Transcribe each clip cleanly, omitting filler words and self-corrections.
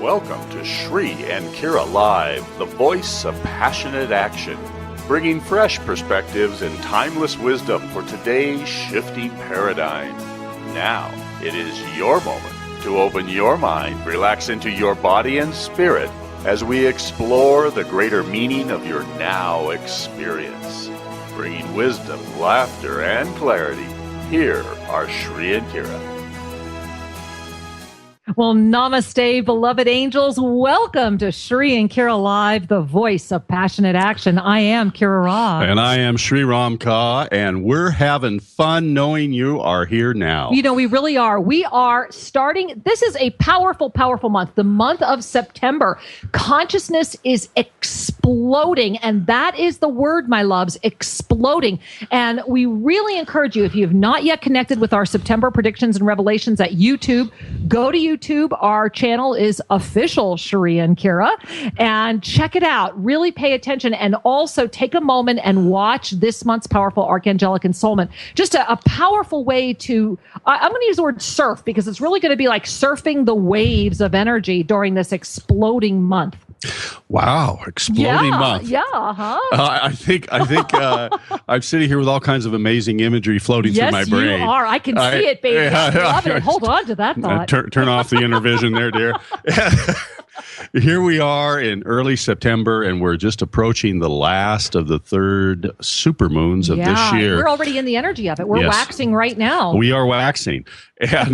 Welcome to Shri and Kira Live, the voice of passionate action, bringing fresh perspectives and timeless wisdom for today's shifting paradigm. Now, it is your moment to open your mind, relax into your body and spirit as we explore the greater meaning of your now experience. Bringing wisdom, laughter, and clarity, here are Shri and Kira. Well, namaste, beloved angels. Welcome to Shri and Kira Live, the voice of passionate action. I am Kira Ra. And I am Shri Ram Ka, and we're having fun knowing you are here now. You know, we really are. We are starting, this is a powerful, powerful month, the month of September. Consciousness is exploding, and that is the word, my loves, exploding. And we really encourage you, if you have not yet connected with our September predictions and revelations at YouTube, go to YouTube. Our channel is official Shri and Kira, and check it out. Really pay attention, and also take a moment and watch this month's powerful Archangelic Ensoulment. Just a powerful way to, I'm going to use the word surf, because it's really going to be like surfing the waves of energy during this exploding month. Wow, exploding month. Yeah, huh? I think I'm sitting here with all kinds of amazing imagery floating through my brain. Yes, you are. I can see it, baby. I love it. Hold on to that thought. Turn off the intervision there, dear. Here we are in early September, and we're just approaching the last of the third supermoons of this year. We're already in the energy of it. We're waxing right now. We are waxing. And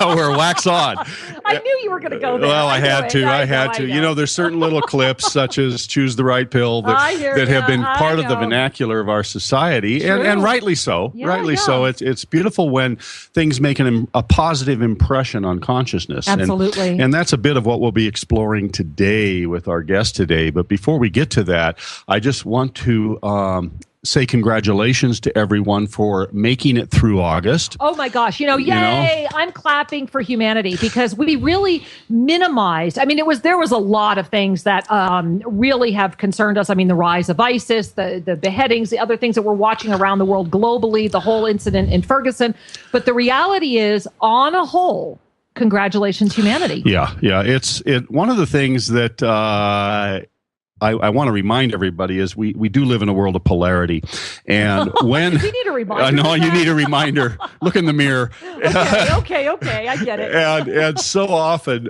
we're wax on. I knew you were going to go there. Well, I had to. You know, there's certain little clips, such as Choose the Right Pill, that have been part of the vernacular of our society, and rightly so. So. It's beautiful when things make a positive impression on consciousness. Absolutely. And that's a bit of what we'll be exploring today with our guest today. But before we get to that, I just want to say congratulations to everyone for making it through August. Oh my gosh. Yay. I'm clapping for humanity, because we really minimized. I mean, there was a lot of things that really have concerned us. I mean, the rise of ISIS, the beheadings, the other things that we're watching around the world globally, the whole incident in Ferguson. But the reality is, on a whole, congratulations, humanity. Yeah. It's one of the things that I want to remind everybody is we do live in a world of polarity, and when you need a reminder. No, you need a reminder. Look in the mirror. Okay, I get it. And so often,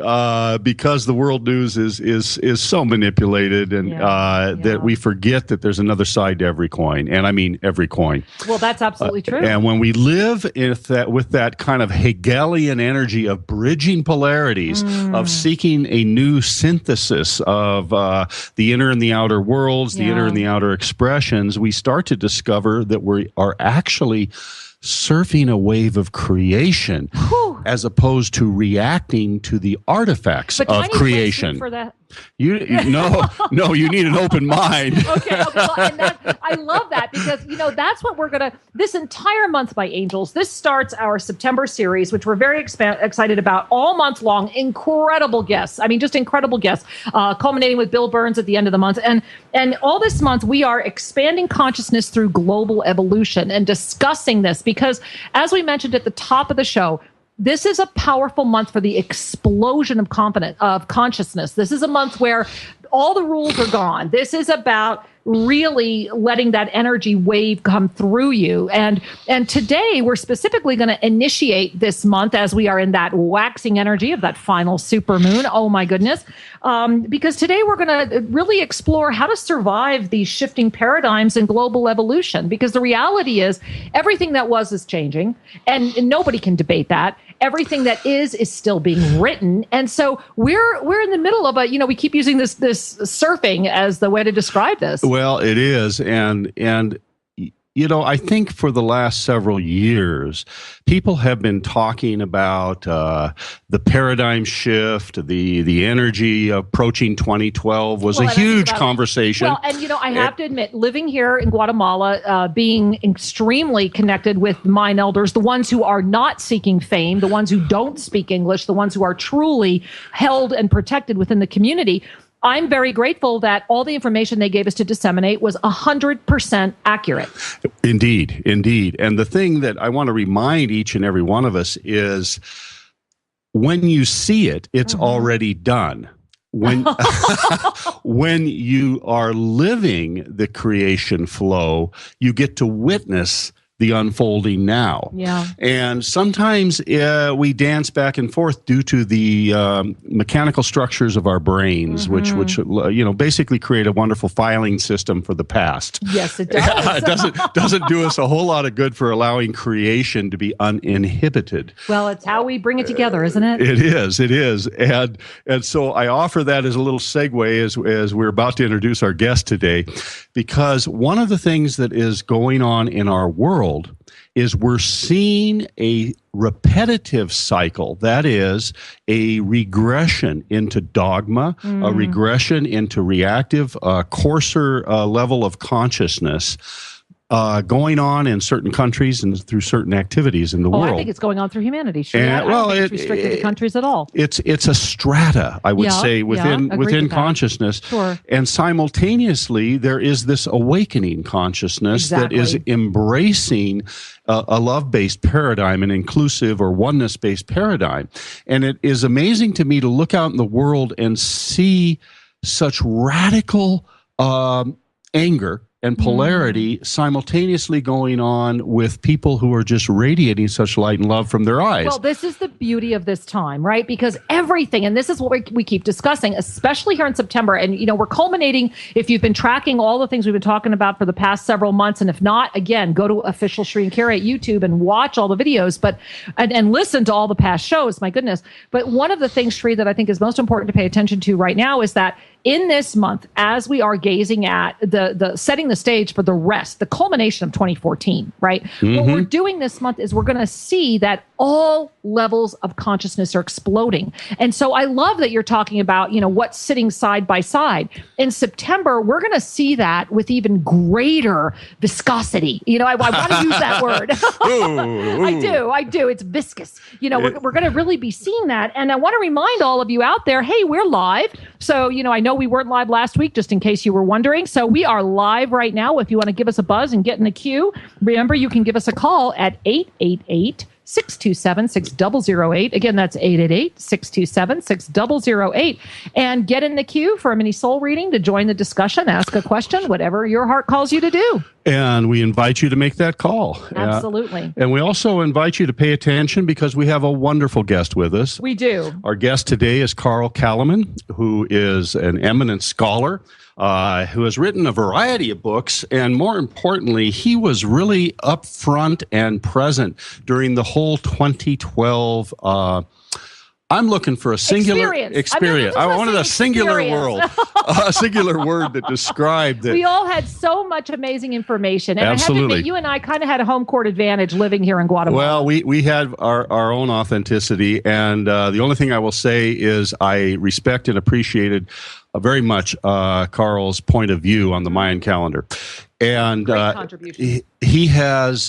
because the world news is so manipulated, and that we forget that there's another side to every coin, and I mean every coin. Well, that's absolutely true. And when we live with that kind of Hegelian energy of bridging polarities, of seeking a new synthesis of the inner and the outer worlds, the inner and the outer expressions, we start to discover that we are actually surfing a wave of creation, as opposed to reacting to the artifacts of creation. For that. You need an open mind. Okay. Well, and I love that, because that's what we're gonna. This entire month, by angels, this starts our September series, which we're very excited about all month long. Incredible guests. I mean, just incredible guests, culminating with Bill Burns at the end of the month, and all this month we are expanding consciousness through global evolution and discussing this, because, as we mentioned at the top of the show, this is a powerful month for the explosion of consciousness. This is a month where all the rules are gone. This is about really letting that energy wave come through you. And today we're specifically going to initiate this month, as we are in that waxing energy of that final supermoon. Oh my goodness. Because today we're going to really explore how to survive these shifting paradigms in global evolution. Because the reality is, everything that was is changing, and nobody can debate that. Everything that is still being written. And so we're in the middle of we keep using this surfing as the way to describe this. Well, it is. And I think for the last several years, people have been talking about the paradigm shift, the energy approaching 2012 was a huge conversation. Well, and I have to admit, living here in Guatemala, being extremely connected with mine elders, the ones who are not seeking fame, the ones who don't speak English, the ones who are truly held and protected within the community, I'm very grateful that all the information they gave us to disseminate was 100% accurate. Indeed. And the thing that I want to remind each and every one of us is, when you see it, it's already done. When when you are living the creation flow, you get to witness the unfolding now. Yeah. And sometimes we dance back and forth due to the mechanical structures of our brains, which basically create a wonderful filing system for the past. Yes, it does. It doesn't do us a whole lot of good for allowing creation to be uninhibited. Well, it's how we bring it together, isn't it? It is. And so I offer that as a little segue as we're about to introduce our guest today, because one of the things that is going on in our world is we're seeing a repetitive cycle. That is a regression into dogma, a regression into reactive, coarser level of consciousness going on in certain countries and through certain activities in the world. I think it's going on through humanity. Sure. I don't think it's restricted to countries at all. It's a strata, I would say, within consciousness. Sure. And simultaneously, there is this awakening consciousness that is embracing a love-based paradigm, an inclusive or oneness-based paradigm. And it is amazing to me to look out in the world and see such radical anger and polarity simultaneously going on with people who are just radiating such light and love from their eyes. Well, this is the beauty of this time, right? Because everything, and this is what we keep discussing, especially here in September, and we're culminating, if you've been tracking all the things we've been talking about for the past several months, and if not, again, go to official Sri and Kira at YouTube and watch all the videos, and listen to all the past shows, my goodness. But one of the things, Sri, that I think is most important to pay attention to right now is that in this month, as we are gazing at the setting the stage for the rest, the culmination of 2014, right? What we're doing this month is we're going to see that all levels of consciousness are exploding. And so I love that you're talking about, what's sitting side by side. In September, we're going to see that with even greater viscosity. I want to use that word. I do. It's viscous. We're going to really be seeing that. And I want to remind all of you out there, hey, we're live. So, I know we weren't live last week, just in case you were wondering. So we are live right now. If you want to give us a buzz and get in the queue, remember, you can give us a call at 888-627-6008. Again, that's 888-627-6008. And get in the queue for a mini soul reading to join the discussion, ask a question, whatever your heart calls you to do. And we invite you to make that call. Absolutely. And we also invite you to pay attention because we have a wonderful guest with us. We do. Our guest today is Calleman, who is an eminent scholar, who has written a variety of books. And more importantly, he was really upfront and present during the whole 2012 I'm looking for a singular experience. I wanted a singular world, a singular word that described it. We all had so much amazing information. And Absolutely. I have to admit, you and I kind of had a home court advantage living here in Guatemala. Well, we had our own authenticity. And the only thing I will say is I respect and appreciated very much Carl's point of view on the Mayan calendar. And Great contribution. He has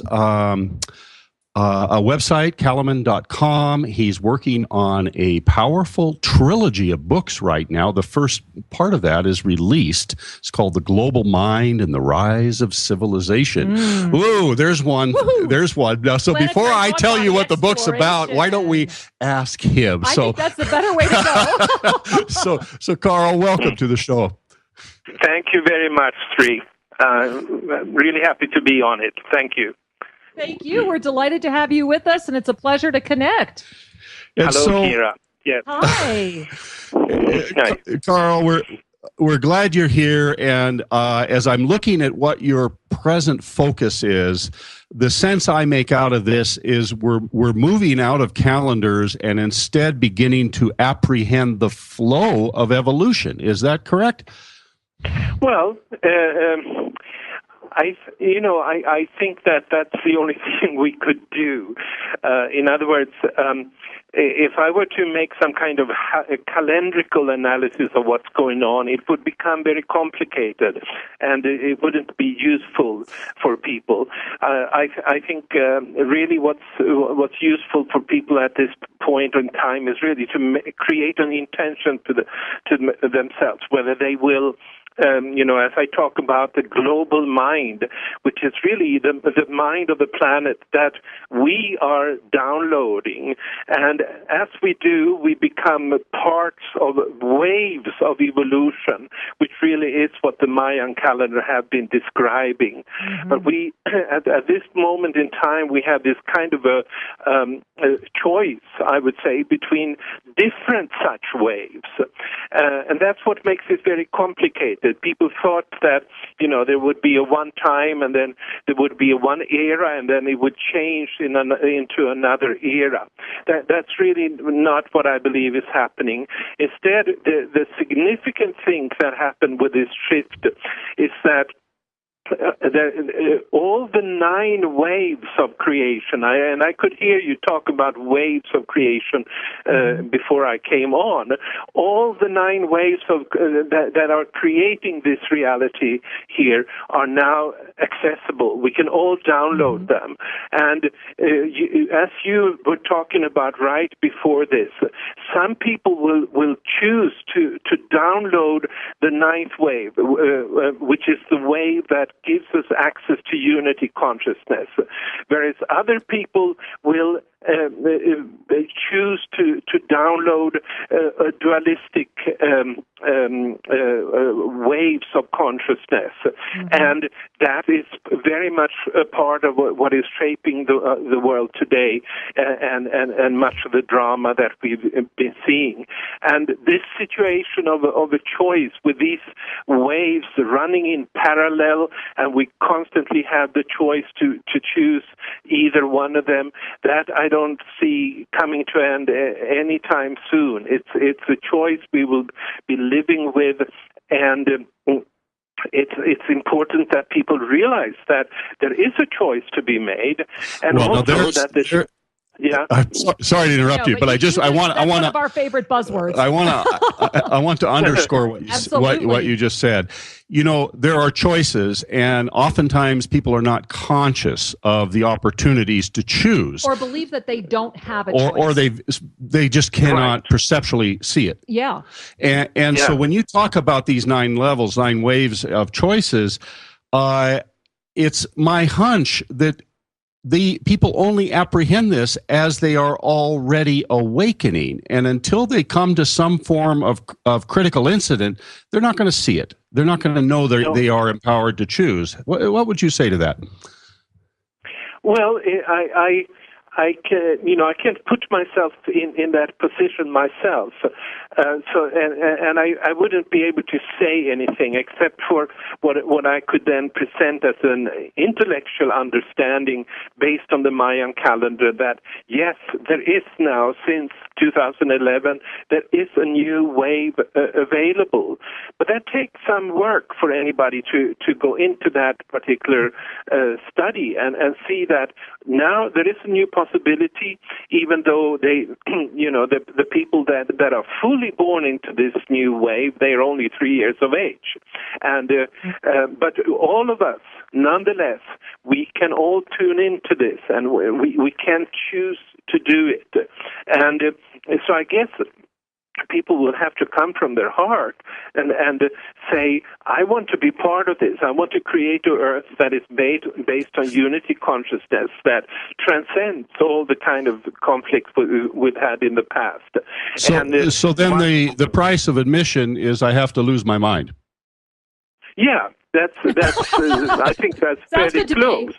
a website, Calleman.com. He's working on a powerful trilogy of books right now. The first part of that is released. It's called The Global Mind and the Rise of Civilization. Whoa, there's one. Woo-hoo. There's one. Now, so before I tell you what the book's about, why don't we ask him? I think that's the better way to go. So Carl, welcome to the show. Thank you very much, Sri. Really happy to be on it. Thank you. Thank you. We're delighted to have you with us, and it's a pleasure to connect. And hello, Kira. Yes. Hi. Carl, we're glad you're here. And as I'm looking at what your present focus is, the sense I make out of this is we're moving out of calendars and instead beginning to apprehend the flow of evolution. Is that correct? Well, I think that's the only thing we could do. In other words, if I were to make some kind of calendrical analysis of what's going on, it would become very complicated, and it wouldn't be useful for people. I think really what's useful for people at this point in time is really to create an intention to themselves, whether they will. As I talk about the global mind, which is really the mind of the planet that we are downloading, and And as we do, we become parts of waves of evolution, which really is what the Mayan calendar have been describing. But we, at this moment in time, we have this kind of a choice, I would say, between different such waves. And that's what makes it very complicated. People thought that, there would be a one time, and then there would be a one era, and then it would change into another era. That's really not what I believe is happening. Instead, the significant thing that happened with this shift is that all the 9 waves of creation, and I could hear you talk about waves of creation before I came on. All the 9 waves of that are creating this reality here are now accessible. We can all download them. And as you were talking about right before this, some people will choose to download the 9th wave, which is the wave that gives us access to unity consciousness, whereas other people will choose to download dualistic waves of consciousness, and that is very much a part of what is shaping the world today, and much of the drama that we've been seeing. And this situation of a choice with these waves running in parallel, and we constantly have the choice to choose either one of them, that I don't see coming to end anytime soon. It's a choice we will be living with, and it's important that people realize that there is a choice to be made, and also that yeah. Sorry to interrupt you, but I want one of our favorite buzzwords. I want to underscore what you just said. There are choices, and oftentimes people are not conscious of the opportunities to choose, or believe that they don't have a choice, or they just cannot perceptually see it. Yeah. And so when you talk about these 9 levels, 9 waves of choices, it's my hunch that the people only apprehend this as they are already awakening, and until they come to some form of critical incident, they're not going to see it. They're not going to know they are empowered to choose. What would you say to that? Well, I can't put myself in that position myself. And I wouldn't be able to say anything except for what I could then present as an intellectual understanding based on the Mayan calendar, that yes, there is now, since 2011, there is a new wave available. But that takes some work for anybody to go into that particular study and see that now there is a new possibility, even though they, the people that are fully born into this new wave, they're only 3 years of age. And but all of us, nonetheless, we can all tune into this, and we can choose to do it. And so I guess people will have to come from their heart and say, I want to be part of this. I want to create an earth that is based on unity consciousness that transcends all the kind of conflicts we've had in the past. So then the price of admission is I have to lose my mind. Yeah. That's I think that's fairly close.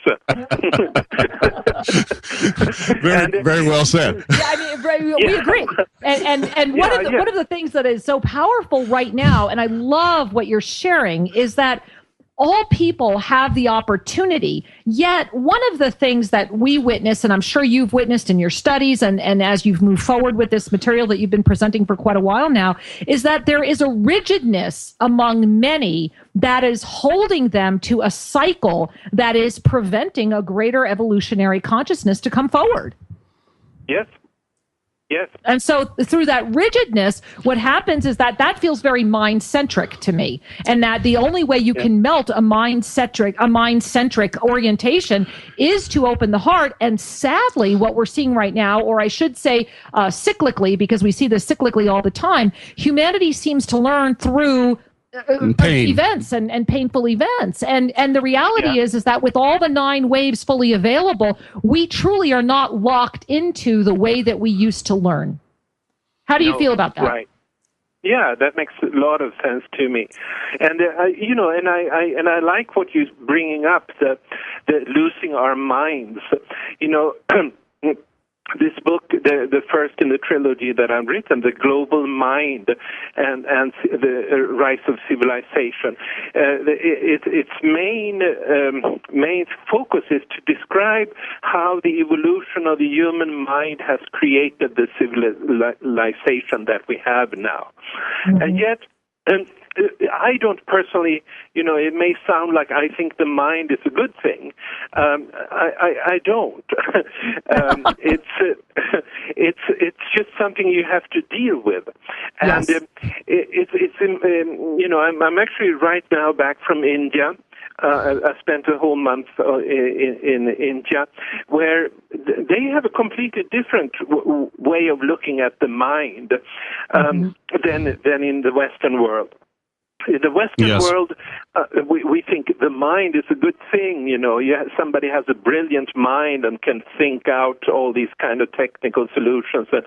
Very well said. Yeah, we agree. And one of the things that is so powerful right now, and I love what you're sharing, is that all people have the opportunity. Yet one of the things that we witness, and I'm sure you've witnessed in your studies and as you've moved forward with this material that you've been presenting for quite a while now, is that there is a rigidness among many that is holding them to a cycle that is preventing a greater evolutionary consciousness to come forward. Yes. Yes. And so through that rigidness, what happens is that feels very mind-centric to me. And that the only way you can melt a mind-centric orientation is to open the heart. And sadly, what we're seeing right now, or I should say cyclically, because we see this cyclically all the time, humanity seems to learn through pain. events and painful events. And the reality is that with all the 9 waves fully available, we truly are not locked into the way that we used to learn. How do you feel about that? Right. Yeah, that makes a lot of sense to me, and I like what you're bringing up, the losing our minds. This book, the first in the trilogy that I've written, The Global Mind and the Rise of Civilization, its main focus is to describe how the evolution of the human mind has created the civilization that we have now. Mm-hmm. And yet, I don't personally, it may sound like I think the mind is a good thing. I don't. It's just something you have to deal with, and I'm actually right now back from India. I spent a whole month in India, where they have a completely different way of looking at the mind than in the Western world. In the Western world, we think the mind is a good thing. Somebody has a brilliant mind and can think out all these kind of technical solutions and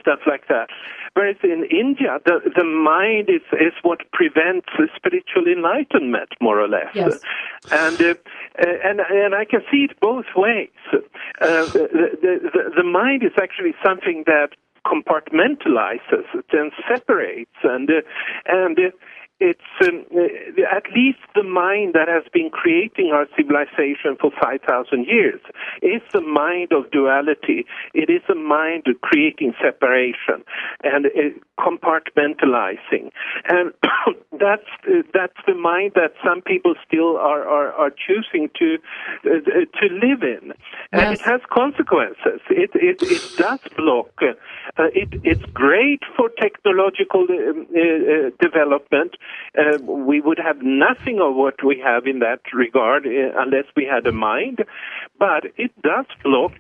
stuff like that. Whereas in India, the mind is what prevents spiritual enlightenment, more or less. Yes. And I can see it both ways. The mind is actually something that compartmentalizes and separates, and it's at least the mind that has been creating our civilization for 5,000 years is the mind of duality. It is a mind of creating separation and compartmentalizing, and that's the mind that some people still are choosing to live in, and it has consequences. It does block. It's great for technological development. We would have nothing of what we have in that regard unless we had a mind, but it does block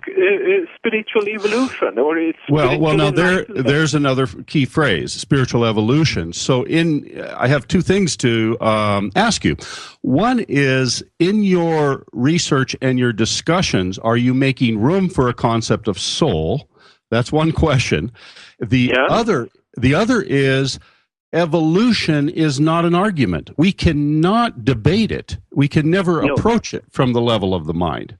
spiritual evolution, or it's now there's another key phrase: spiritual evolution. So I have 2 things to ask you. One is, in your research and your discussions, are you making room for a concept of soul? That's one question. The other is, evolution is not an argument. We cannot debate it. We can never approach it from the level of the mind.